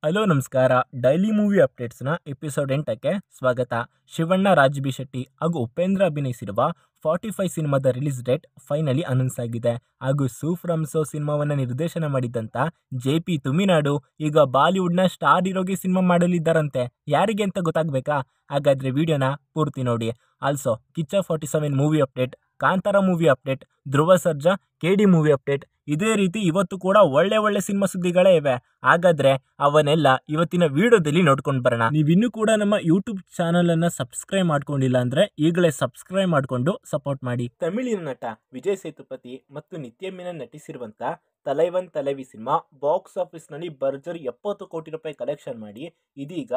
Hello ನಮಸ್ಕಾರ. Daily movie ಅಪ್ಡೇಟ್ಸ್ನ episode 8ಕ್ಕೆ ಸ್ವಾಗತ. Shivanna, Raj B Shetty ಹಾಗೂ ಉಪೇಂದ್ರ ಅಭಿನಯಿಸಿರುವ 45 ಸಿನಿಮಾದ ರಿಲೀಸ್ ಡೇಟ್ ಫೈನಲಿ ಅನೌನ್ಸ್ ಆಗಿದೆ. ಹಾಗೂ ಸೂಫ್ರಮ್ಸೋ ಸಿನಿಮಾವನ್ನು ನಿರ್ದೇಶನ ಮಾಡಿದ್ದಂಥ JP ತುಮಿನಾಡು ಈಗ ಬಾಲಿವುಡ್ನ ಸ್ಟಾರ್ ಹೀರೋಗೆ ಸಿನಿಮಾ ಮಾಡಲಿದ್ದಾರಂತೆ. ಯಾರಿಗೆ ಅಂತ ಗೊತ್ತಾಗಬೇಕಾ? ಹಾಗಾದರೆ ವಿಡಿಯೋನ ಪೂರ್ತಿ ನೋಡಿ. Also Kichcha 47 movie update, Kantara movie update, Dhruva Sarja, KD movie update, ಇದೇ ರೀತಿ ಇವತ್ತು ಕೂಡ ಒಳ್ಳೆ ಸಿನಿಮಾ ಸುದ್ದಿಗಳೇ ಇವೆ. ಹಾಗಾದ್ರೆ ಅವನ್ನೆಲ್ಲ ಇವತ್ತಿನ ವಿಡಿಯೋದಲ್ಲಿ ನೋಡ್ಕೊಂಡು ಬರೋಣ. ನೀವಿನ್ನೂ ಕೂಡ ನಮ್ಮ ಯೂಟ್ಯೂಬ್ ಚಾನಲ್ ಅನ್ನ ಸಬ್ಸ್ಕ್ರೈಬ್ ಮಾಡ್ಕೊಂಡಿಲ್ಲ ಅಂದ್ರೆ ಈಗಲೇ ಸಬ್ಸ್ಕ್ರೈಬ್ ಮಾಡ್ಕೊಂಡು ಸಪೋರ್ಟ್ ಮಾಡಿ. ತಮಿಳಿನ ನಟ ವಿಜಯ್ ಸೇತುಪತಿ ಮತ್ತು ನಿತ್ಯ ಮೆನನ್ ನಟಿಸಿರುವಂತ ತಲೈವನ್ ತಲೈವಿ ಸಿನಿಮಾ ಬಾಕ್ಸ್ ಆಫೀಸ್ ನಲ್ಲಿ ಭರ್ಜರಿ 70 ಕೋಟಿ ರೂಪಾಯಿ ಕಲೆಕ್ಷನ್ ಮಾಡಿ ಇದೀಗ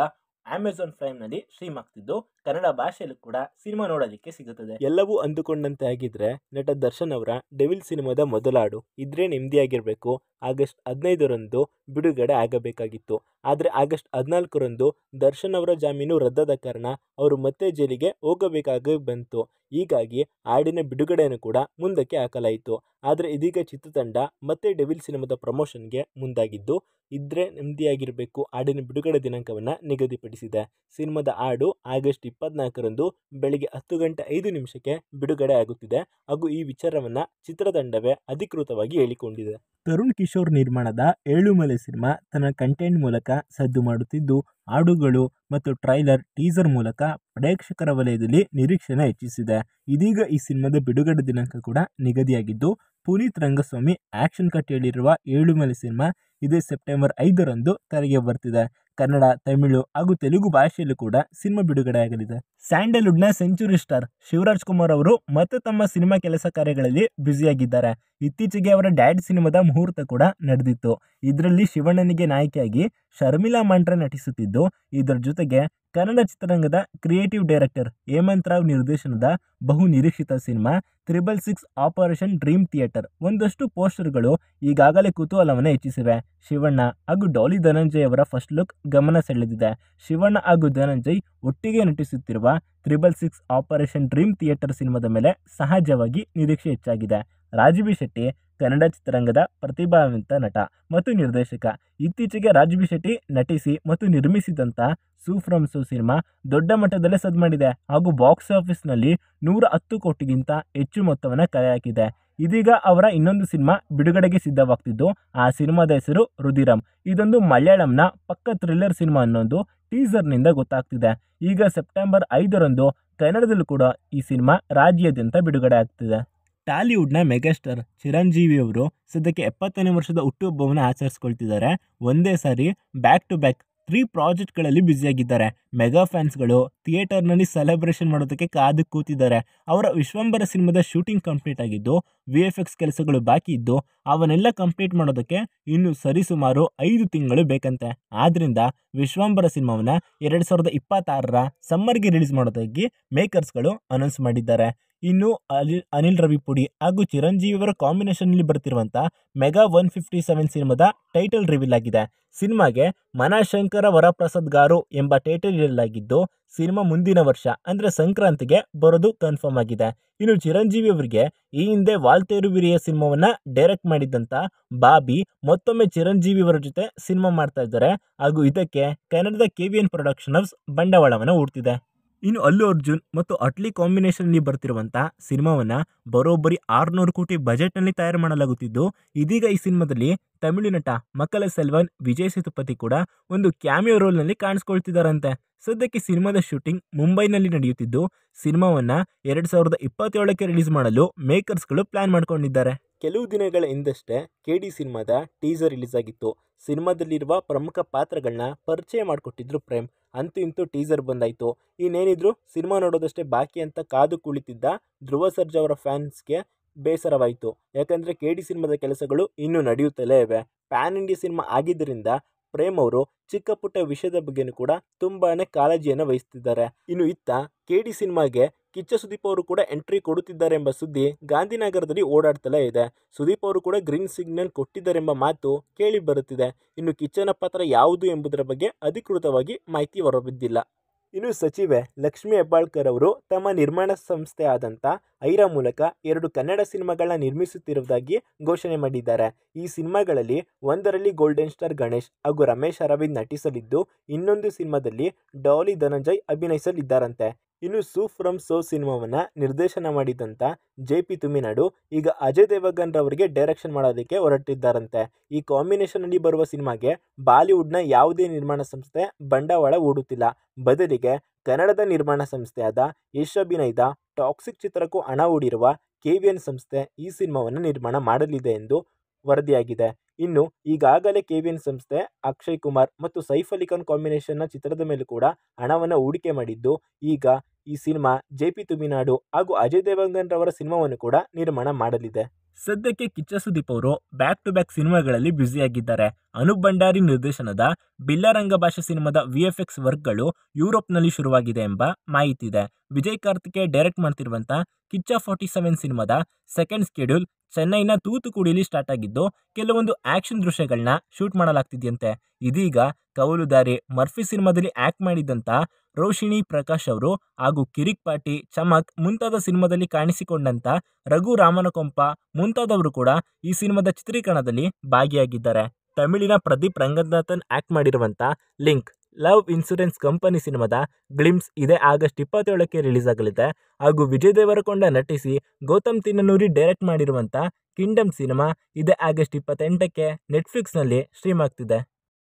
ಅಮೆಜಾನ್ ಪ್ರೈಮ್ ನಲ್ಲಿ ಸ್ಟ್ರೀಮ್ ಆಗ್ತಿದ್ದು ಕನ್ನಡ ಭಾಷೆಯಲ್ಲೂ ಕೂಡ ಸಿನಿಮಾ ನೋಡೋದಕ್ಕೆ ಸಿಗುತ್ತದೆ. ಎಲ್ಲವೂ ಅಂದುಕೊಂಡಂತೆ ಆಗಿದ್ರೆ ನಟ ದರ್ಶನ್ ಅವರ ಡೆವಿಲ್ ಸಿನಿಮಾದ ಮೊದಲ ಹಾಡು ಇದ್ರೆ ನೆಮ್ಮದಿಯಾಗಿರ್ಬೇಕು ಆಗಸ್ಟ್ 15ರಂದು ಬಿಡುಗಡೆ ಆಗಬೇಕಾಗಿತ್ತು. ಆದರೆ ಆಗಸ್ಟ್ 14ರಂದು ದರ್ಶನ್ ಅವರ ಜಾಮೀನು ರದ್ದಾದ ಕಾರಣ ಅವರು ಮತ್ತೆ ಜೈಲಿಗೆ ಹೋಗಬೇಕಾಗಿ ಬಂತು. ಹೀಗಾಗಿ ಹಾಡಿನ ಬಿಡುಗಡೆಯನ್ನು ಕೂಡ ಮುಂದಕ್ಕೆ ಹಾಕಲಾಯಿತು. ಆದರೆ ಇದೀಗ ಚಿತ್ರತಂಡ ಮತ್ತೆ ಡೆವಿಲ್ ಸಿನಿಮಾದ ಪ್ರಮೋಷನ್ಗೆ ಮುಂದಾಗಿದ್ದು ಇದ್ರೆ ನೆಮ್ಮದಿಯಾಗಿರಬೇಕು ಹಾಡಿನ ಬಿಡುಗಡೆ ದಿನಾಂಕವನ್ನು ನಿಗದಿಪಡಿಸಿದೆ. ಸಿನಿಮಾದ ಹಾಡು ಆಗಸ್ಟ್ 24ರಂದು ಬೆಳಿಗ್ಗೆ 10:05 ಬಿಡುಗಡೆ ಆಗುತ್ತಿದೆ ಹಾಗೂ ಈ ವಿಚಾರವನ್ನ ಚಿತ್ರತಂಡವೇ ಅಧಿಕೃತವಾಗಿ ಹೇಳಿಕೊಂಡಿದೆ. ತರುಣ್ ಕಿಶೋರ್ ನಿರ್ಮಾಣದ ಏಳುಮಲೆ ಸಿನಿಮಾ ತನ್ನ ಕಂಟೆಂಟ್ ಮೂಲಕ ಸದ್ದು ಮಾಡುತ್ತಿದ್ದು ಹಾಡುಗಳು ಮತ್ತು ಟ್ರೈಲರ್ ಟೀಸರ್ ಮೂಲಕ ಪ್ರೇಕ್ಷಕರ ವಲಯದಲ್ಲಿ ನಿರೀಕ್ಷೆನ ಹೆಚ್ಚಿಸಿದೆ. ಇದೀಗ ಈ ಸಿನಿಮಾದ ಬಿಡುಗಡೆ ದಿನಾಂಕ ಕೂಡ ನಿಗದಿಯಾಗಿದ್ದು ಪುನೀತ್ ರಂಗಸ್ವಾಮಿ ಆಕ್ಷನ್ ಕಟ್ ಹೇಳಿರುವ ಏಳುಮಲೆ ಸಿನಿಮಾ ಇದೇ ಸೆಪ್ಟೆಂಬರ್ 5ರಂದು ತೆರೆಗೆ ಬರ್ತಿದೆ. ಕನ್ನಡ, ತಮಿಳು ಹಾಗೂ ತೆಲುಗು ಭಾಷೆಯಲ್ಲೂ ಕೂಡ ಸಿನಿಮಾ ಬಿಡುಗಡೆ ಆಗಲಿದೆ. ಸ್ಯಾಂಡಲ್ವುಡ್ನ ಸೆಂಚುರಿ ಸ್ಟಾರ್ ಶಿವರಾಜ್ ಕುಮಾರ್ ಅವರು ಮತ್ತೆ ತಮ್ಮ ಸಿನಿಮಾ ಕೆಲಸ ಕಾರ್ಯಗಳಲ್ಲಿ ಬ್ಯುಸಿಯಾಗಿದ್ದಾರೆ. ಇತ್ತೀಚೆಗೆ ಅವರ ಡ್ಯಾಡ್ ಸಿನಿಮಾದ ಮುಹೂರ್ತ ಕೂಡ ನಡೆದಿತ್ತು. ಇದರಲ್ಲಿ ಶಿವಣ್ಣನಿಗೆ ನಾಯಕಿಯಾಗಿ ಶರ್ಮಿಳಾ ಮಂಡ್ರೆ ನಟಿಸುತ್ತಿದ್ದು ಇದರ ಜೊತೆಗೆ ಕನ್ನಡ ಚಿತ್ರರಂಗದ ಕ್ರಿಯೇಟಿವ್ ಡೈರೆಕ್ಟರ್ ಹೇಮಂತ್ ರಾವ್ ನಿರ್ದೇಶನದ ಬಹು ನಿರೀಕ್ಷಿತ ಸಿನಿಮಾ 666 ಆಪರೇಷನ್ ಡ್ರೀಮ್ ಥಿಯೇಟರ್ ಒಂದಷ್ಟು ಪೋಸ್ಟರ್ಗಳು ಈಗಾಗಲೇ ಕುತೂಹಲವನ್ನು ಹೆಚ್ಚಿಸಿವೆ. ಶಿವಣ್ಣ ಹಾಗೂ ಡಾಲಿ ಧನಂಜಯ್ ಅವರ ಫಸ್ಟ್ ಲುಕ್ ಗಮನ ಸೆಳೆದಿದೆ. ಶಿವಣ್ಣ ಹಾಗೂ ಧನಂಜಯ್ ಒಟ್ಟಿಗೆ ನಟಿಸುತ್ತಿರುವ 666 ಆಪರೇಷನ್ ಡ್ರೀಮ್ ಥಿಯೇಟರ್ ಸಿನಿಮಾದ ಮೇಲೆ ಸಹಜವಾಗಿ ನಿರೀಕ್ಷೆ ಹೆಚ್ಚಾಗಿದೆ. ರಾಜ್ ಬಿ ಶೆಟ್ಟಿ ಕನ್ನಡ ಚಿತ್ರರಂಗದ ಪ್ರತಿಭಾವಂತ ನಟ ಮತ್ತು ನಿರ್ದೇಶಕ. ಇತ್ತೀಚೆಗೆ ರಾಜ್ ಬಿ ಶೆಟ್ಟಿ ನಟಿಸಿ ಮತ್ತು ನಿರ್ಮಿಸಿದಂಥ ಸೂಫ್ರಮ್ಸೋ ಸಿನಿಮಾ ದೊಡ್ಡ ಮಟ್ಟದಲ್ಲೇ ಸದ್ದು ಮಾಡಿದೆ ಹಾಗೂ ಬಾಕ್ಸ್ ಆಫೀಸ್ನಲ್ಲಿ 110 ಕೋಟಿಗಿಂತ ಹೆಚ್ಚು ಮೊತ್ತವನ್ನು ಕಲೆ ಹಾಕಿದೆ. ಇದೀಗ ಅವರ ಇನ್ನೊಂದು ಸಿನಿಮಾ ಬಿಡುಗಡೆಗೆ ಸಿದ್ಧವಾಗ್ತಿದ್ದು ಆ ಸಿನಿಮಾದ ಹೆಸರು ರುಧಿರಂ. ಇದೊಂದು ಮಲಯಾಳಂನ ಪಕ್ಕ ಥ್ರಿಲ್ಲರ್ ಸಿನಿಮಾ ಅನ್ನೋದು ಟೀಸರ್ನಿಂದ ಗೊತ್ತಾಗ್ತಿದೆ. ಈಗ ಸೆಪ್ಟೆಂಬರ್ 5ರಂದು ಕನ್ನಡದಲ್ಲೂ ಕೂಡ ಈ ಸಿನಿಮಾ ರಾಜ್ಯಾದ್ಯಂತ ಬಿಡುಗಡೆ ಆಗ್ತಿದೆ. ಟಾಲಿವುಡ್ನ ಮೆಗಾಸ್ಟಾರ್ ಚಿರಂಜೀವಿ ಅವರು ಸದ್ಯಕ್ಕೆ 70ನೇ ವರ್ಷದ ಹುಟ್ಟುಹಬ್ಬವನ್ನು ಆಚರಿಸ್ಕೊಳ್ತಿದ್ದಾರೆ. ಒಂದೇ ಸಾರಿ ಬ್ಯಾಕ್ ಟು ಬ್ಯಾಕ್ 3 ಪ್ರಾಜೆಕ್ಟ್ಗಳಲ್ಲಿ ಬ್ಯುಸಿಯಾಗಿದ್ದಾರೆ. ಮೆಗಾ ಫ್ಯಾನ್ಸ್ಗಳು ಥಿಯೇಟರ್ನಲ್ಲಿ ಸೆಲೆಬ್ರೇಷನ್ ಮಾಡೋದಕ್ಕೆ ಕಾದು ಕೂತಿದ್ದಾರೆ. ಅವರ ವಿಶ್ವಂಬರ ಸಿನಿಮಾದ ಶೂಟಿಂಗ್ ಕಂಪ್ಲೀಟ್ ಆಗಿದ್ದು VFX ಕೆಲಸಗಳು ಬಾಕಿ ಇದ್ದು ಅವನ್ನೆಲ್ಲ ಕಂಪ್ಲೀಟ್ ಮಾಡೋದಕ್ಕೆ ಇನ್ನು ಸರಿಸುಮಾರು 5 ತಿಂಗಳು ಬೇಕಂತೆ. ಆದ್ರಿಂದ ವಿಶ್ವಂಬರ ಸಿನಿಮಾವನ್ನು 2026ರ ಸಮ್ಮರ್ಗೆ ರಿಲೀಸ್ ಮಾಡೋದಾಗಿ ಮೇಕರ್ಸ್ಗಳು ಅನೌನ್ಸ್ ಮಾಡಿದ್ದಾರೆ. ಇನ್ನು ಅನಿಲ್ ರವಿಪುಡಿ ಹಾಗೂ ಚಿರಂಜೀವಿಯವರ ಕಾಂಬಿನೇಷನ್ನಲ್ಲಿ ಬರ್ತಿರುವಂಥ ಮೆಗಾ 157 ಸಿನಿಮಾದ ಟೈಟಲ್ ರಿವೀಲ್ ಆಗಿದೆ. ಸಿನಿಮಾಗೆ ಮನಶಂಕರ ವರಪ್ರಸಾದ್ ಗಾರು ಎಂಬ ಟೈಟಲ್ ನೀಡಲಾಗಿದ್ದು ಸಿನಿಮಾ ಮುಂದಿನ ವರ್ಷ ಅಂದರೆ ಸಂಕ್ರಾಂತಿಗೆ ಬರೋದು ಕನ್ಫರ್ಮ್ ಆಗಿದೆ. ಇನ್ನು ಚಿರಂಜೀವಿ ಅವರಿಗೆ ಈ ಹಿಂದೆ ವಾಲ್ತೇರು ವೀರ್ಯ ಸಿನಿಮಾವನ್ನ ಡೈರೆಕ್ಟ್ ಮಾಡಿದ್ದಂಥ ಬಾಬಿ ಮತ್ತೊಮ್ಮೆ ಚಿರಂಜೀವಿ ಅವರ ಜೊತೆ ಸಿನಿಮಾ ಮಾಡ್ತಾ ಇದ್ದಾರೆ ಹಾಗೂ ಇದಕ್ಕೆ ಕನ್ನಡದ KVN ಪ್ರೊಡಕ್ಷನ್ ಹೌಸ್ ಬಂಡವಾಳವನ್ನು ಹೂಡ್ತಿದೆ. ಇನ್ನು ಅಲ್ಲು ಅರ್ಜುನ್ ಮತ್ತು ಅಟ್ಲಿ ಕಾಂಬಿನೇಷನ್ನಲ್ಲಿ ಬರ್ತಿರುವಂಥ ಸಿನಿಮಾವನ್ನು ಬರೋಬ್ಬರಿ 600 ಕೋಟಿ ಬಜೆಟ್ನಲ್ಲಿ ತಯಾರು ಮಾಡಲಾಗುತ್ತಿದ್ದು ಇದೀಗ ಈ ಸಿನಿಮಾದಲ್ಲಿ ತಮಿಳು ನಟ ಮಕ್ಕಳ ಸೆಲ್ವನ್ ವಿಜಯ್ ಸೇತುಪತಿ ಕೂಡ ಒಂದು ಕ್ಯಾಮಿಯೋ ರೋಲ್ನಲ್ಲಿ ಕಾಣಿಸ್ಕೊಳ್ತಿದ್ದಾರಂತೆ. ಸದ್ಯಕ್ಕೆ ಸಿನಿಮಾದ ಶೂಟಿಂಗ್ ಮುಂಬೈನಲ್ಲಿ ನಡೆಯುತ್ತಿದ್ದು ಸಿನಿಮಾವನ್ನು 2027ಕ್ಕೆ ರಿಲೀಸ್ ಮಾಡಲು ಮೇಕರ್ಸ್ಗಳು ಪ್ಲಾನ್ ಮಾಡ್ಕೊಂಡಿದ್ದಾರೆ. ಕೆಲವು ದಿನಗಳ ಹಿಂದಷ್ಟೇ KD ಸಿನಿಮಾದ ಟೀಸರ್ ರಿಲೀಸ್ ಆಗಿತ್ತು. ಸಿನಿಮಾದಲ್ಲಿರುವ ಪ್ರಮುಖ ಪಾತ್ರಗಳನ್ನ ಪರಿಚಯ ಮಾಡಿಕೊಟ್ಟಿದ್ರು ಪ್ರೇಮ್. ಅಂತೂ ಇಂತೂ ಟೀಸರ್ ಬಂದಾಯಿತು. ಇನ್ನೇನಿದ್ರು ಸಿನಿಮಾ ನೋಡೋದಷ್ಟೇ ಬಾಕಿ ಅಂತ ಕಾದು ಕುಳಿತಿದ್ದ ಧ್ರುವ ಸರ್ಜಾ ಅವರ ಫ್ಯಾನ್ಸ್ಗೆ ಬೇಸರವಾಯಿತು. ಯಾಕಂದರೆ KD ಸಿನಿಮಾದ ಕೆಲಸಗಳು ಇನ್ನೂ ನಡೆಯುತ್ತಲೇ ಇವೆ. ಪ್ಯಾನ್ ಇಂಡಿಯಾ ಸಿನಿಮಾ ಆಗಿದ್ದರಿಂದ ಪ್ರೇಮ್ ಅವರು ಚಿಕ್ಕ ಪುಟ್ಟ ವಿಷಯದ ಬಗ್ಗೆನೂ ಕೂಡ ತುಂಬಾನೇ ಕಾಳಜಿಯನ್ನು ವಹಿಸ್ತಿದ್ದಾರೆ. ಇನ್ನು ಇತ್ತ KD ಸಿನಿಮಾಗೆ ಕಿಚ್ಚ ಸುದೀಪ್ ಅವರು ಕೂಡ ಎಂಟ್ರಿ ಕೊಡುತ್ತಿದ್ದಾರೆ ಎಂಬ ಸುದ್ದಿ ಗಾಂಧಿನಗರದಲ್ಲಿ ಓಡಾಡ್ತಲೇ ಇದೆ. ಸುದೀಪ್ ಅವರು ಕೂಡ ಗ್ರೀನ್ ಸಿಗ್ನಲ್ ಕೊಟ್ಟಿದ್ದಾರೆಂಬ ಮಾತು ಕೇಳಿ ಬರುತ್ತಿದೆ. ಇನ್ನು ಕಿಚ್ಚನ ಪಾತ್ರ ಯಾವುದು ಎಂಬುದರ ಬಗ್ಗೆ ಅಧಿಕೃತವಾಗಿ ಮಾಹಿತಿ ಹೊರಬಿದ್ದಿಲ್ಲ. ಇನ್ನು ಸಚಿವೆ ಲಕ್ಷ್ಮಿ ಹೆಬ್ಬಾಳ್ಕರ್ ಅವರು ತಮ್ಮ ನಿರ್ಮಾಣ ಸಂಸ್ಥೆ ಆದಂಥ ಐರಾ ಮೂಲಕ 2 ಕನ್ನಡ ಸಿನಿಮಾಗಳನ್ನ ನಿರ್ಮಿಸುತ್ತಿರುವುದಾಗಿ ಘೋಷಣೆ ಮಾಡಿದ್ದಾರೆ. ಈ ಸಿನಿಮಾಗಳಲ್ಲಿ ಒಂದರಲ್ಲಿ ಗೋಲ್ಡನ್ ಸ್ಟಾರ್ ಗಣೇಶ್ ಹಾಗೂ ರಮೇಶ್ ಅರವಿಂದ್ ನಟಿಸಲಿದ್ದು, ಇನ್ನೊಂದು ಸಿನಿಮಾದಲ್ಲಿ ಡಾಲಿ ಧನಂಜಯ್ ಅಭಿನಯಿಸಲಿದ್ದಾರಂತೆ. ಇನ್ನು ಸೂ ಫ್ರಮ್ ಸೋ ಸಿನಿಮಾವನ್ನ ನಿರ್ದೇಶನ ಮಾಡಿದಂಥ JP ತುಮಿನಾಡು ಈಗ ಅಜಯ್ ದೇವಗನ್ ರವರಿಗೆ ಡೈರೆಕ್ಷನ್ ಮಾಡೋದಕ್ಕೆ ಹೊರಟಿದ್ದಾರಂತೆ. ಈ ಕಾಂಬಿನೇಷನ್ ಅಲ್ಲಿ ಬರುವ ಸಿನಿಮಾಗೆ ಬಾಲಿವುಡ್ನ ಯಾವುದೇ ನಿರ್ಮಾಣ ಸಂಸ್ಥೆ ಬಂಡವಾಳ ಹೂಡುತ್ತಿಲ್ಲ. ಬದಲಿಗೆ ಕನ್ನಡದ ನಿರ್ಮಾಣ ಸಂಸ್ಥೆಯಾದ ಯಶ್ ಅಭಿನಯದ ಟಾಕ್ಸಿಕ್ ಚಿತ್ರಕ್ಕೂ ಹಣ ಹೂಡಿರುವ KVN ಸಂಸ್ಥೆ ಈ ಸಿನಿಮಾವನ್ನು ನಿರ್ಮಾಣ ಮಾಡಲಿದೆ ಎಂದು ವರದಿಯಾಗಿದೆ. ಇನ್ನು ಈಗಾಗಲೇ KVN ಸಂಸ್ಥೆ ಅಕ್ಷಯ್ ಕುಮಾರ್ ಮತ್ತು ಸೈಫ್ ಅಲಿ ಖಾನ್ ಕಾಂಬಿನೇಷನ್ನ ಚಿತ್ರದ ಮೇಲೂ ಕೂಡ ಹಣವನ್ನು ಹೂಡಿಕೆ ಮಾಡಿದ್ದು, ಈಗ ಈ ಸಿನಿಮಾ JP ತುಮಿನಾಡು ಹಾಗೂ ಅಜಯ್ ದೇವಗನ್ ರವರ ಸಿನಿಮಾವನ್ನು ಕೂಡ ನಿರ್ಮಾಣ ಮಾಡಲಿದೆ. ಸದ್ಯಕ್ಕೆ ಕಿಚ್ಚ ಸುದೀಪ್ ಅವರು ಬ್ಯಾಕ್ ಟು ಬ್ಯಾಕ್ ಸಿನಿಮಾಗಳಲ್ಲಿ ಬ್ಯುಸಿಯಾಗಿದ್ದಾರೆ. ಅನೂಪ್ ಭಂಡಾರಿ ನಿರ್ದೇಶನದ ಬಿಲ್ಲರಂಗ ಭಾಷೆ ಸಿನಿಮಾದ VFX ವರ್ಕ್ಗಳು ಯುರೋಪ್ನಲ್ಲಿ ಶುರುವಾಗಿದೆ ಎಂಬ ಮಾಹಿತಿ ಇದೆ. ವಿಜಯ್ ಕಾರ್ತಿಕೇಯ ಡೈರೆಕ್ಟ್ ಮಾಡ್ತಿರುವಂಥ ಕಿಚ್ಚ 47 ಸಿನಿಮಾದ ಸೆಕೆಂಡ್ ಸ್ಕೆಡ್ಯೂಲ್ ಚೆನ್ನೈನ ತೂತುಕುಡಿಯಲ್ಲಿ ಸ್ಟಾರ್ಟ್ ಆಗಿದ್ದು, ಕೆಲವೊಂದು ಆಕ್ಷನ್ ದೃಶ್ಯಗಳನ್ನ ಶೂಟ್ ಮಾಡಲಾಗ್ತಿದೆಯಂತೆ. ಇದೀಗ ಕೌಲುದಾರಿ, ಮರ್ಫಿ ಸಿನಿಮಾದಲ್ಲಿ ಆಕ್ಟ್ ಮಾಡಿದಂಥ ರೋಶಿನಿ ಪ್ರಕಾಶ್ ಅವರು ಹಾಗೂ ಕಿರಿಕ್ ಪಾಟಿ, ಚಮಕ್ ಮುಂತಾದ ಸಿನಿಮಾದಲ್ಲಿ ಕಾಣಿಸಿಕೊಂಡಂಥ ರಘು ರಾಮನಕೊಂಪ ಮುಂತಾದವರು ಕೂಡ ಈ ಸಿನಿಮಾದ ಚಿತ್ರೀಕರಣದಲ್ಲಿ ಭಾಗಿಯಾಗಿದ್ದಾರೆ. ತಮಿಳಿನ ಪ್ರದೀಪ್ ರಂಗನಾಥನ್ ಆಕ್ಟ್ ಮಾಡಿರುವಂಥ ಲಿಂಕ್ ಲವ್ ಇನ್ಶೂರೆನ್ಸ್ ಕಂಪನಿ ಸಿನಿಮಾದ ಗ್ಲಿಮ್ಸ್ ಇದೇ ಆಗಸ್ಟ್ 27ಕ್ಕೆ ರಿಲೀಸ್ ಆಗಲಿದೆ. ಹಾಗೂ ವಿಜಯ್ ದೇವರಕೊಂಡ ನಟಿಸಿ ಗೌತಮ್ ತಿನ್ನನೂರಿ ಡೈರೆಕ್ಟ್ ಮಾಡಿರುವಂಥ ಕಿಂಗ್ಡಮ್ ಸಿನಿಮಾ ಇದೇ ಆಗಸ್ಟ್ 28ಕ್ಕೆ ನೆಟ್ಫ್ಲಿಕ್ಸ್ನಲ್ಲಿ ಸ್ಟ್ರೀಮ್ ಆಗ್ತಿದೆ.